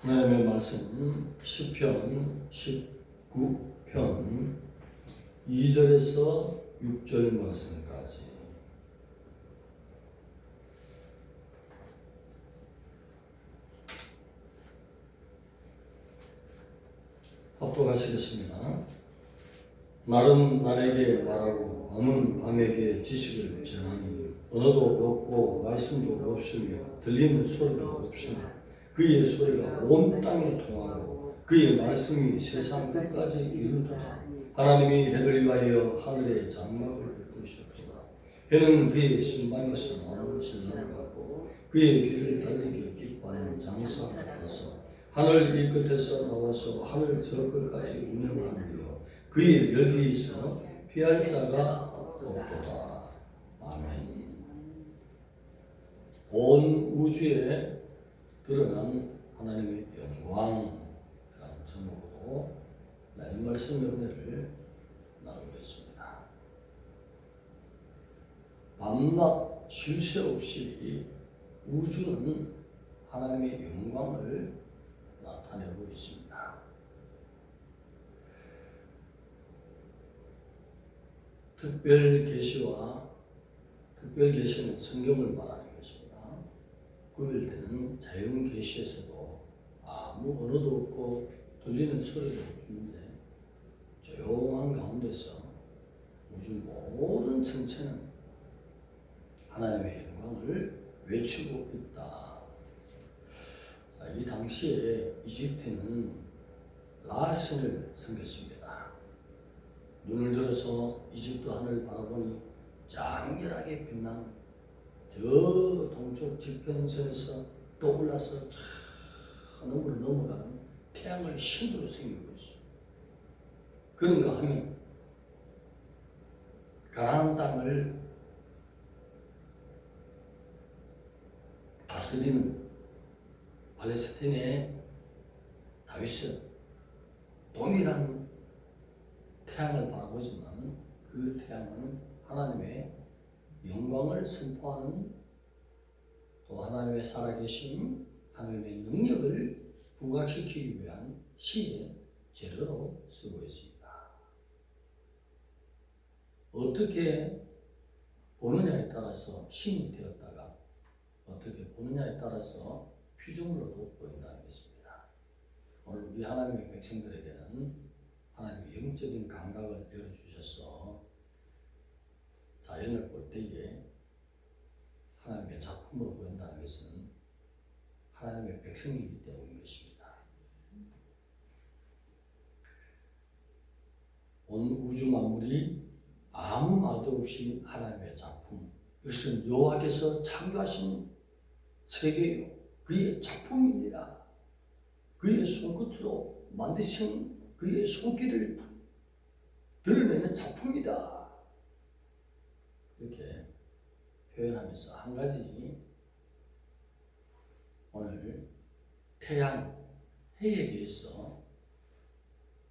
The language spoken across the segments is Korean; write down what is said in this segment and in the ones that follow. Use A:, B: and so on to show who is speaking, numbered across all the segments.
A: 하나님의 말씀은 시편 19편 2절에서 6절 말씀까지 합독하시겠습니다. 날은 날에게 말하고 밤은 밤에게 지식을 전하니 언어도 없고 말씀도 없으며 들리는 소리가 없으며 그의 소리가 온 땅에 통하고 그의 말씀이 세상 끝까지 이르도다. 하나님이 해를 위하여 하늘의 장막을 펼으셨도다. 해는 그의 신방에서 나오는 신랑을 같고 그의 길을 달리기 기뻐하는 장사 같아서 하늘 이 끝에서 나와서 하늘 저 끝까지 운행하며 그의 열기에서 피할 자가 없도다. 아멘. 온 우주에 드러난 하나님의 영광이라는 제목으로 나의 말씀의 은혜를 나누겠습니다. 밤낮 쉴 새 없이 우주는 하나님의 영광을 나타내고 있습니다. 특별 계시와 특별 계시는 성경을 말하는 것입니다. 구별되는 자연 계시에서도 아무 언어도 없고 들리는 소리도 없는데 조용한 가운데서 우주 모든 천체는 하나님의 영광을 외치고 있다. 자, 이 당시에 이집트는 라신을 섬겼습니다. 눈을 들어서 이집트 하늘을 바라보니 장렬하게 빛나는 저 동쪽 지평선에서 떠올라서 저 하늘을 넘어가는 태양을 신으로 섬기고 있어요. 그런가 하면 가나안 땅을 다스리는 팔레스타인의 다윗은 동일한 태양을 바라보지만 그 태양은 하나님의 영광을 선포하는 또 하나님의 살아계신 하나님의 능력을 부각시키기 위한 시의 재료로 쓰고 있습니다. 어떻게 보느냐에 따라서 신이 되었다가 어떻게 보느냐에 따라서 피조물로도 보인다는 것입니다. 오늘 우리 하나님의 백성들에게는 하나님의 영적인 감각을 열어주셔서 자연을 볼 때에 하나님의 작품으로 보인다는 것은 하나님의 백성이기 때문인 것입니다. 온 우주 만물이 아무 말도 없이 하나님의 작품, 이것은 여호와께서 창조하신 세계요 그의 작품이니라. 그의 손끝으로 만드신 그의 손길을 드러내는 작품이다. 그렇게 표현하면서 한 가지 오늘 태양, 해에 대해서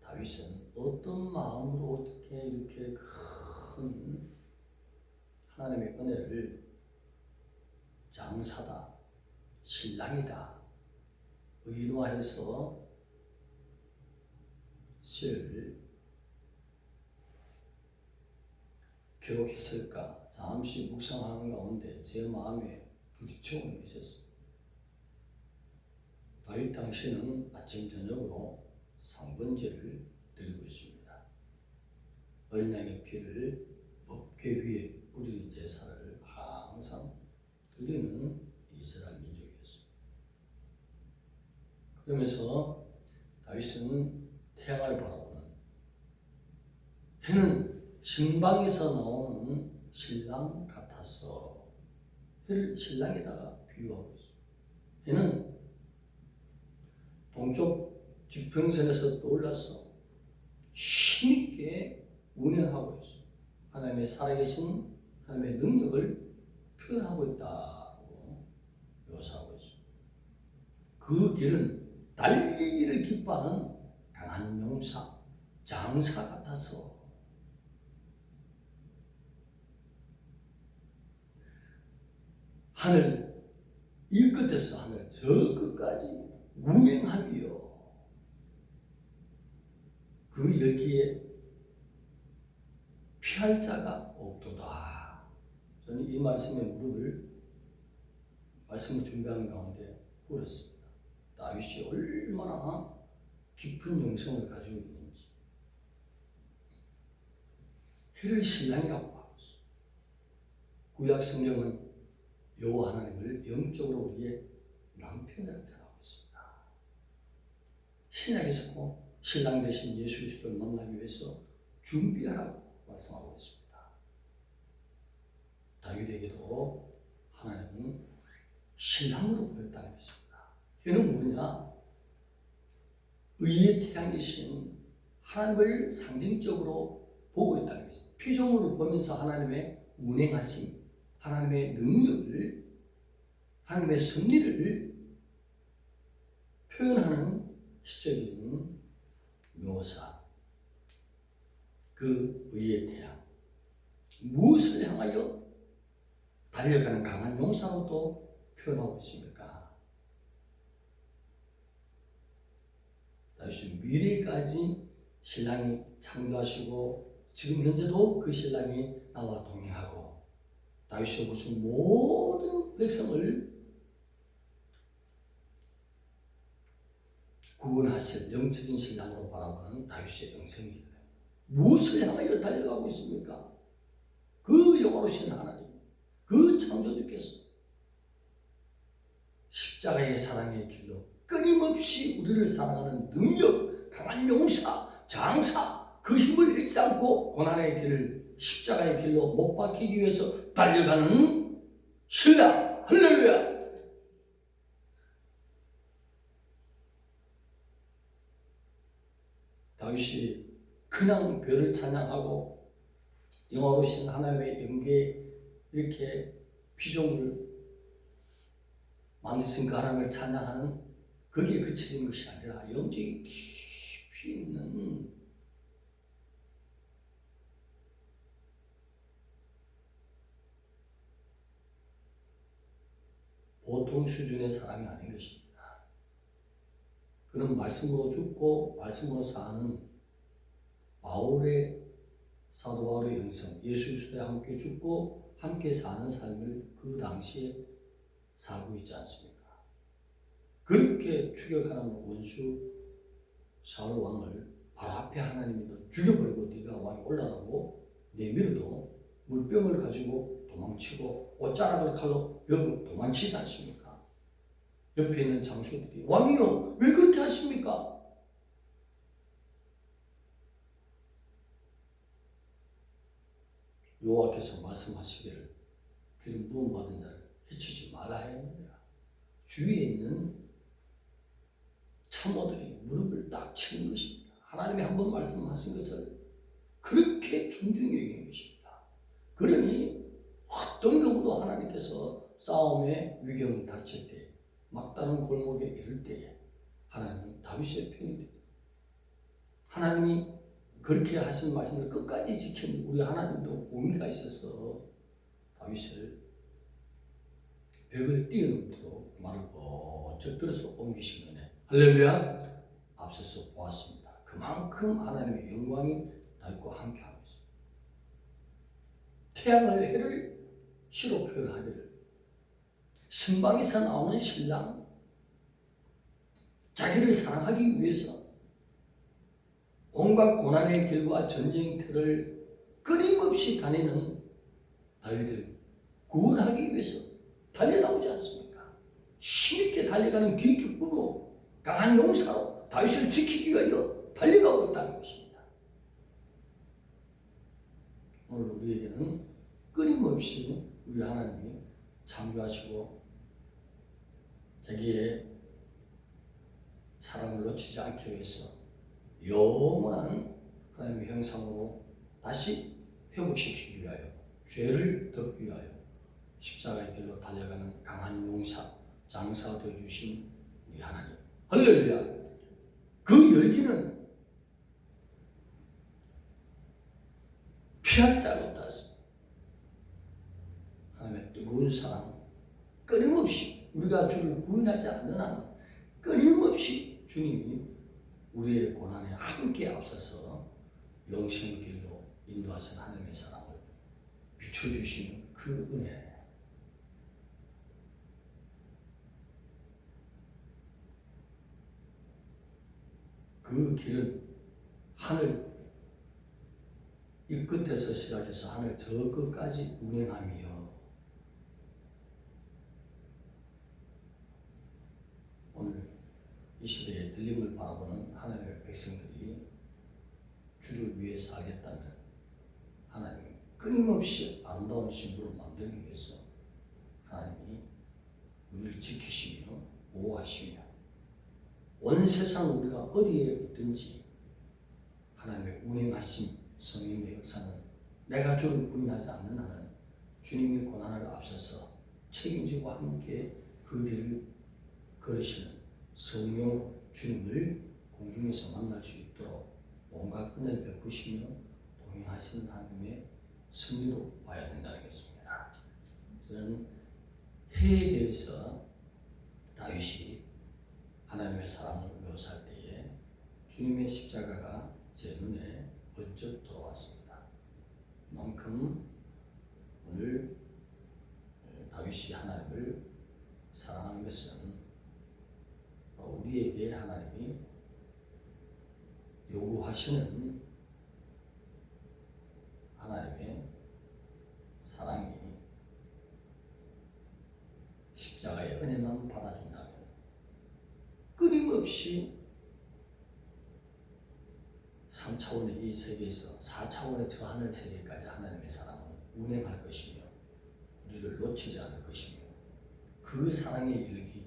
A: 다윗은 어떤 마음으로 어떻게 이렇게 큰 하나님의 은혜를 장사다, 신랑이다 의노하여서 시를 기록했을까? 잠시 묵상하는 가운데 제 마음에 부딪힘이 있었습니다. 다윗 당시는 아침 저녁으로 상번제를 드리고 있습니다. 어린 양의 피를 법궤 위에 뿌리는 제사를 항상 드리는 이스라엘 민족이었습니다. 그러면서 다윗은 태양을 바라보는 해는 신방에서 나오는 신랑 같았어. 해를 신랑에다가 비유하고 있어요. 해는 동쪽 지평선에서 떠올라서 힘있게 운행하고 있어요. 하나님의 살아계신 하나님의 능력을 표현하고 있다고 묘사하고 있어요. 그 길은 달리기를 기뻐하는 강한 용사, 장사 같아서 하늘 이 끝에서 하늘 저 끝까지 운행하며 그 열기에 피할 자가 없도다. 저는 이 말씀에 무릎을 말씀을 준비하는 가운데 꿇었습니다. 다윗이 얼마나 깊은 영성을 가지고 있는지. 해를 신랑이라고 하고 있습니다. 구약 성경은 여호와 하나님을 영적으로 우리의 남편이라고 표현하고 있습니다. 신약에서 신랑 대신 예수 그리스도를 만나기 위해서 준비하라고 말씀하고 있습니다. 다윗에게도 하나님은 신랑으로 보였다는 것입니다. 이는 뭐냐? 의의 태양이신 하나님을 상징적으로 보고 있다는 것입니다. 피조물을 보면서 하나님의 운행하심, 하나님의 능력을, 하나님의 섭리를 표현하는 시적인 묘사, 그 의의 태양. 무엇을 향하여 달려가는 강한 용사로도 표현하고 있습니까? 다윗은 미래까지 신랑이 창조하시고 지금 현재도 그 신랑이 나와 동행하고 다윗의 무슨 모든 백성을 구원하실 영적인 신랑으로 바라보는 다윗의 영성이거든요. 무엇을 향하여 달려가고 있습니까? 그 영원하신 하나님, 그 창조주께서 십자가의 사랑의 길로 끊임없이 우리를 사랑하는 능력, 강한 용사, 장사, 그 힘을 잃지 않고 고난의 길을 십자가의 길로 못 박히기 위해서 달려가는 신랑. 할렐루야. 다윗이 그냥 별을 찬양하고 영화로신 하나님의 영계에 이렇게 피조물을 만드신 하나님을 찬양하는 거기에 그치는 것이 아니라 영적인 깊이 있는 보통 수준의 사람이 아닌 것입니다. 그는 말씀으로 죽고 말씀으로 사는 바울의 사도 바울의 영성, 예수 그리스도에 함께 죽고 함께 사는 삶을 그 당시에 살고 있지 않습니까? 그렇게 추격하는 원수 사울 왕을 바로 앞에 하나님이 너 죽여버리고 네가 왕이 올라가고 내밀어도 물병을 가지고 도망치고 옷자락을 칼로 벽을 도망치지 않습니까? 옆에 있는 장수들이 왕이요 왜 그렇게 하십니까? 여호와께서 말씀하시기를 기름 부음 받은 자를 해치지 말라 했느니라. 주위에 있는 참모들이 무릎을 딱 치는 것입니다. 하나님이 한번 말씀하신 것을 그렇게 존중히 여기는 것입니다. 그러니 어떤 경우도 하나님께서 싸움의 위경을 닥칠 때 막다른 골목에 이를 때에 하나님은 다윗의 편이 됩니다. 하나님이 그렇게 하신 말씀을 끝까지 지킨 우리 하나님도 공의가 있어서 다윗을 벽을 뛰어넘도록 말을 번쩍 들어서 옮기신 거네. 할렐루야. 앞서서 보았습니다. 그만큼 하나님의 영광이 다윗과 함께하고 있습니다. 태양을 해를 시로 표현하기를 신방에서 나오는 신랑, 자기를 사랑하기 위해서 온갖 고난의 길과 전쟁터를 끊임없이 다니는 다윗을 구원하기 위해서 달려나오지 않습니까? 힘있게 달려가는 기특부로 강한 용사로 다윗을 지키기 위하여 달려가고 있다는 것입니다. 오늘 우리에게는 끊임없이 우리 하나님이 창조하시고 자기의 사랑을 놓치지 않기 위해서 영원한 하나님의 형상으로 다시 회복시키기 위하여 죄를 덮기 위하여 십자가의 길로 달려가는 강한 용사, 장사가 되어주신 우리 하나님. 할렐루야. 그 열기는 피할 자가 없다. 하나님의 뜨거운 사랑, 끊임없이 우리가 주를 구원하지 않는 한 끊임없이 주님이 우리의 고난에 함께 앞서서 영생의 길로 인도하신 하나님의 사랑을 비춰주시는 그 은혜. 그 길은 하늘 이 끝에서 시작해서 하늘 저 끝까지 운행하며 오늘 이 시대에 들림을 바라보는 하나님의 백성들이 주를 위해 살겠다면 하나님이 끊임없이 아름다운 신부를 만들기 위해서 하나님이 우리를 지키시며 보호하시며 온 세상 우리가 어디에 있든지 하나님의 운행하심 성령의 역사는 내가 주를 부인하지 않는 한은 주님의 고난을 앞서서 책임지고 함께 그 길을 걸으시는 성령 주님을 공중에서 만날 수 있도록 온갖 은혜를 베푸시며 동행하시는 하나님의 승리로 봐야 된다는 것입니다. 저는 해에 대해서 다윗이 하나님의 사랑을 묘사할 때에 주님의 십자가가 제 눈에 번쩍 들어왔습니다. 그만큼 오늘 다윗이 하나님을 사랑한 것은 우리에게 하나님이 요구하시는 하나님의 사랑이 십자가의 은혜만 받아준다면 끊임없이 3차원의 이 세계에서 4차원의 저 하늘 세계까지 하나님의 사랑은 운행할 것이며 우리를 놓치지 않을 것이며 그 사랑의 일기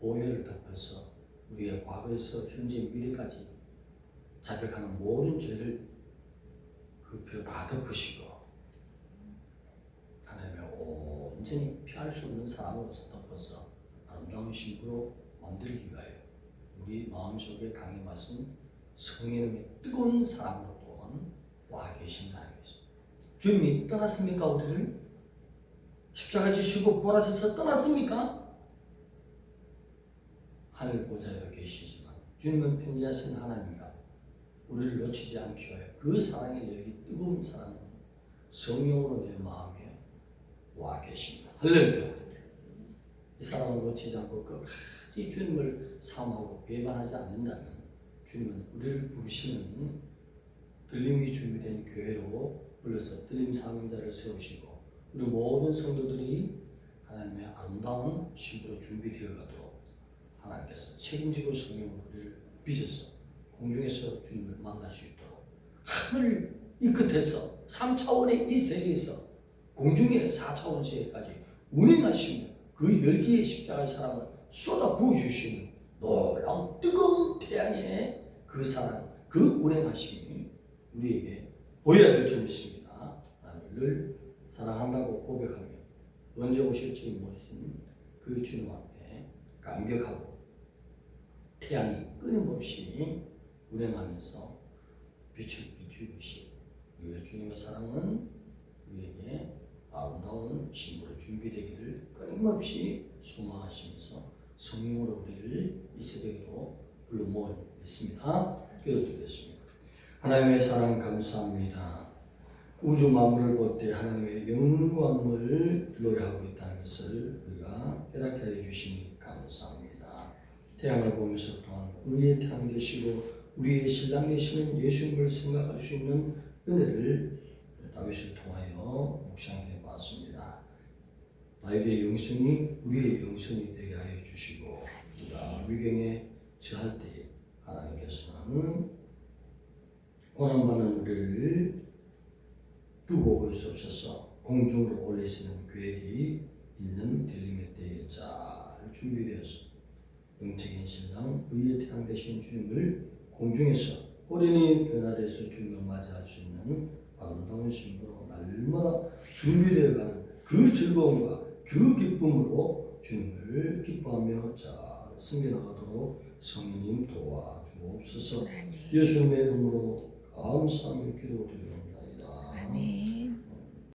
A: 보혈을 덮어서 우리의 과거에서 현재 미래까지 자백하는 모든 죄를 그 피로 다 덮으시고 하나님의 온전히 피할 수 없는 사랑으로서 덮어서 아름다운 신부로 만들기 위하여 우리 마음속에 강림하신 성령의 뜨거운 사랑으로 또한 와 계신다는 것입니다. 주님이 떠났습니까? 우리를 십자가 지시고 부활하셔서 떠났습니까? 하늘 보좌에 계시지만 주님은 편지하신 하나님과 우리를 놓치지 않기 위하여 그 사랑의 열기 뜨거운 사랑은 성령으로 내 마음에 와 계십니다. 할렐루야. 이 사랑을 놓치지 않고 끝까지 주님을 사모하고 배반하지 않는다면 주님은 우리를 부르시는 들림이 준비된 교회로 불러서 들림 사명자를 세우시고 우리 모든 성도들이 하나님의 아름다운 신부로 준비되어 가도록 하나님께서 책임지고 성령으로 우리를 빚어서 공중에서 주님을 만날 수 있도록 하늘 이 끝에서 3차원의 이 세계에서 공중의 4차원 세계까지 운행하시며 그 열기의 십자가의 사랑을 쏟아 부어주시는 놀라운 뜨거운 태양의 그 사랑, 그 운행하심이 우리에게 보여야 될 줄 믿습니다. 하나님을 사랑한다고 고백하며 언제 오실지 모르신 그 주님 앞에 감격하고 태양이 끊임없이 운행하면서 빛을 비추듯이 우리의 주님의 사랑은 우리에게 아름다운 신부로 준비되기를 끊임없이 소망하시면서 성령으로 우리를 이 세대로 불러 모으겠습니다. 기도드리겠습니다. 하나님의 사랑 감사합니다. 우주 만물을 볼 때 하나님의 영광을 노래하고 있다는 것을 우리가 깨닫게 해주시니 감사합니다. 태양을 보면서 또한 의의 태양 되시고 우리의 신랑 되시는 예수님을 생각할 수 있는 은혜를 다윗을 통하여 묵상해 봤습니다. 다윗의 영성이 우리의 영성이 되게 하여 주시고 우리가 위경에 처할 때 하나님께서는 고난받는 우리를 두고 볼 수 없어서 공중으로 올리시는 계획이 있는 들림의 때에 잘 준비되었습니다. 영적인 신랑 의의 태양 되신 주님을 공중에서 호련히 변화돼서 주님을 맞이할 수 있는 아름다운 신부로 날마다 준비되어가는 그 즐거움과 그 기쁨으로 주님을 기뻐하며 잘 섬겨나가도록 성령님 도와주옵소서. 예수님의 이름으로 감사하며 기도드립니다.
B: 아멘.